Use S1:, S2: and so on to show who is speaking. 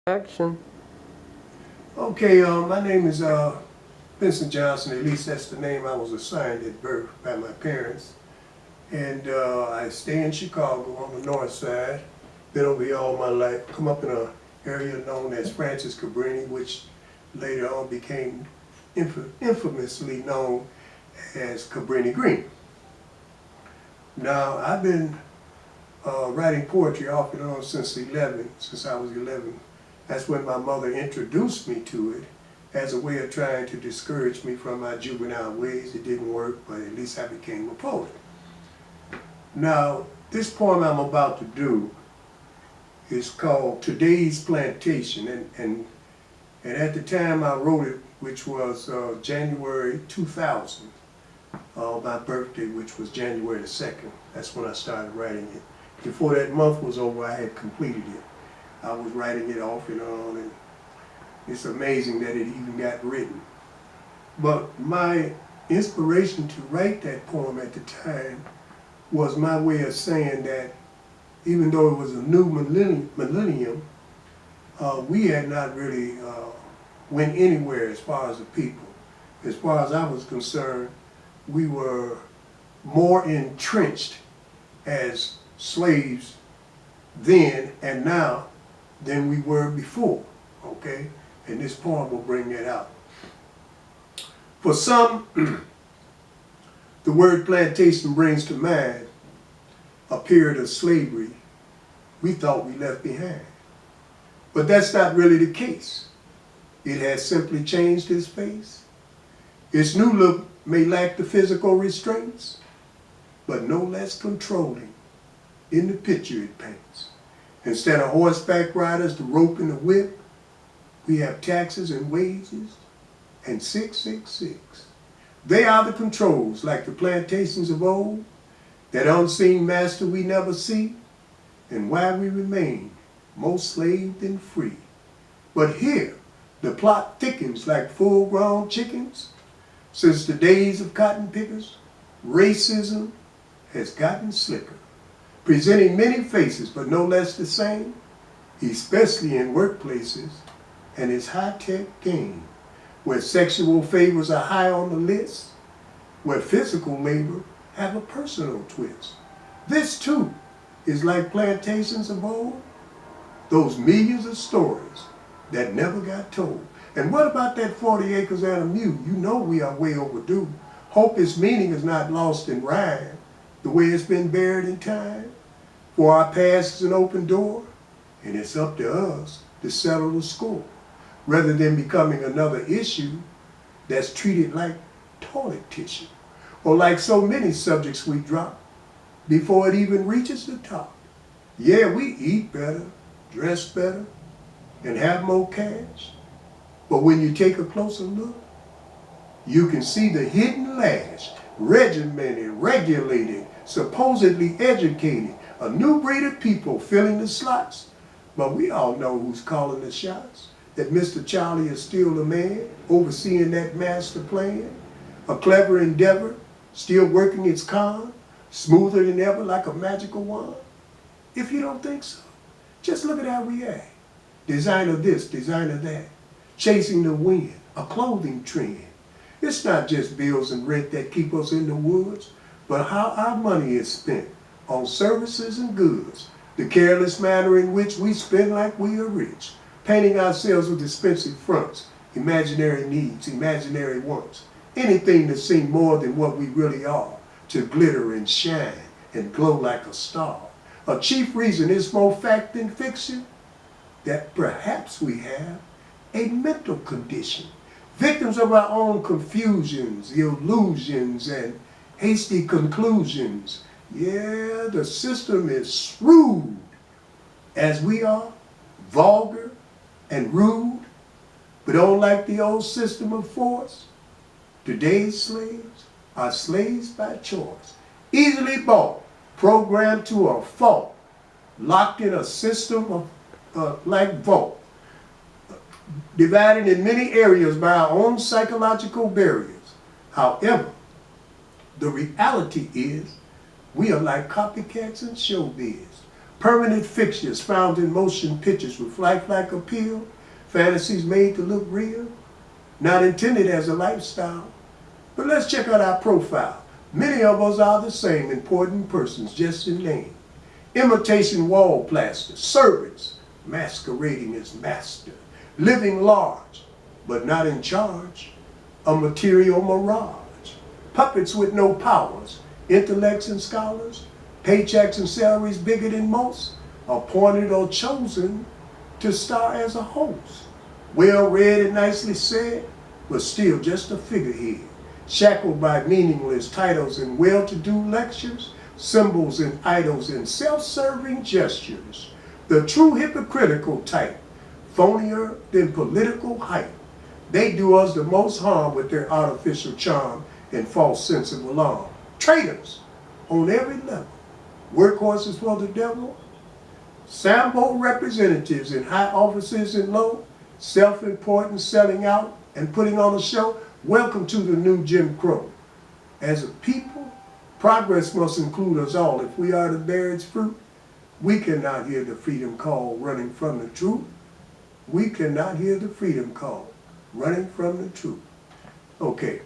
S1: Action.
S2: Okay, my name is Vincent Johnson. At least that's the name I was assigned at birth by my parents. And I stay in Chicago on the north side. Been over here all my life. Come up in an area known as Francis Cabrini, which later on became infamously known as Cabrini Green. Now, I've been writing poetry off and on since I was 11. That's when my mother introduced me to it as a way of trying to discourage me from my juvenile ways. It didn't work, but at least I became a poet. Now, this poem I'm about to do is called Today's Plantation, and at the time I wrote it, which was January 2000, my birthday, which was January the 2nd. That's when I started writing it. Before that month was over, I had completed it. I was writing it off and on, and it's amazing that it even got written. But my inspiration to write that poem at the time was my way of saying that even though it was a new millennium, we had not really went anywhere as far as the people. As far as I was concerned, we were more entrenched as slaves then and now than we were before, okay? And this poem will bring that out. For some, the word plantation brings to mind a period of slavery we thought we left behind. But that's not really the case. It has simply changed its face. Its new look may lack the physical restraints, but no less controlling in the picture it paints. Instead of horseback riders, the rope and the whip, we have taxes and wages and 666. They are the controls, like the plantations of old, that unseen master we never see, and why we remain more slave than free. But here, the plot thickens like full-grown chickens. Since the days of cotton pickers, racism has gotten slicker, presenting many faces, but no less the same, especially in workplaces and its high-tech game, where sexual favors are high on the list, where physical labor have a personal twist. This, too, is like plantations of old, those millions of stories that never got told. And what about that 40 acres and a mule? You know we are way overdue. Hope its meaning is not lost in rhyme, the way it's been buried in time. For our past is an open door, and it's up to us to settle the score, rather than becoming another issue that's treated like toilet tissue, or like so many subjects we drop before it even reaches the top. Yeah, we eat better, dress better, and have more cash, but when you take a closer look, you can see the hidden lash, regimented, regulated, supposedly educated, a new breed of people filling the slots. But we all know who's calling the shots, that Mr. Charlie is still the man, overseeing that master plan, a clever endeavor, still working its con, smoother than ever like a magical wand. If you don't think so, just look at how we act. Designer this, designer that, chasing the wind, a clothing trend. It's not just bills and rent that keep us in the woods, but how our money is spent on services and goods, the careless manner in which we spend like we are rich, painting ourselves with expensive fronts, imaginary needs, imaginary wants, anything to seem more than what we really are, to glitter and shine and glow like a star. A chief reason is more fact than fiction, that perhaps we have a mental condition, victims of our own confusions, illusions, and hasty conclusions. Yeah, the system is shrewd, as we are, vulgar and rude, but don't like the old system of force. Today's slaves are slaves by choice, easily bought, programmed to a fault, locked in a system of like vault, divided in many areas by our own psychological barriers. However, the reality is we are like copycats in showbiz, Permanent fixtures found in motion pictures with lifelike appeal, fantasies made to look real, not intended as a lifestyle. But let's check out our profile. Many of us are the same, important persons, just in name. Imitation wall plaster, servants masquerading as master, living large, but not in charge, a material mirage, puppets with no powers, intellects and scholars, paychecks and salaries bigger than most, appointed or chosen to star as a host. Well read and nicely said, but still just a figurehead, shackled by meaningless titles and well-to-do lectures, symbols and idols and self-serving gestures. The true hypocritical type, phonier than political hype. They do us the most harm with their artificial charm and false sense of alarm. Traitors on every level. Workhorses for the devil. Sambo representatives in high offices and low. Self-important, selling out and putting on a show. Welcome to the new Jim Crow. As a people, progress must include us all. If we are to bear its fruit, we cannot hear the freedom call running from the truth. We cannot hear the freedom call running from the truth. Okay.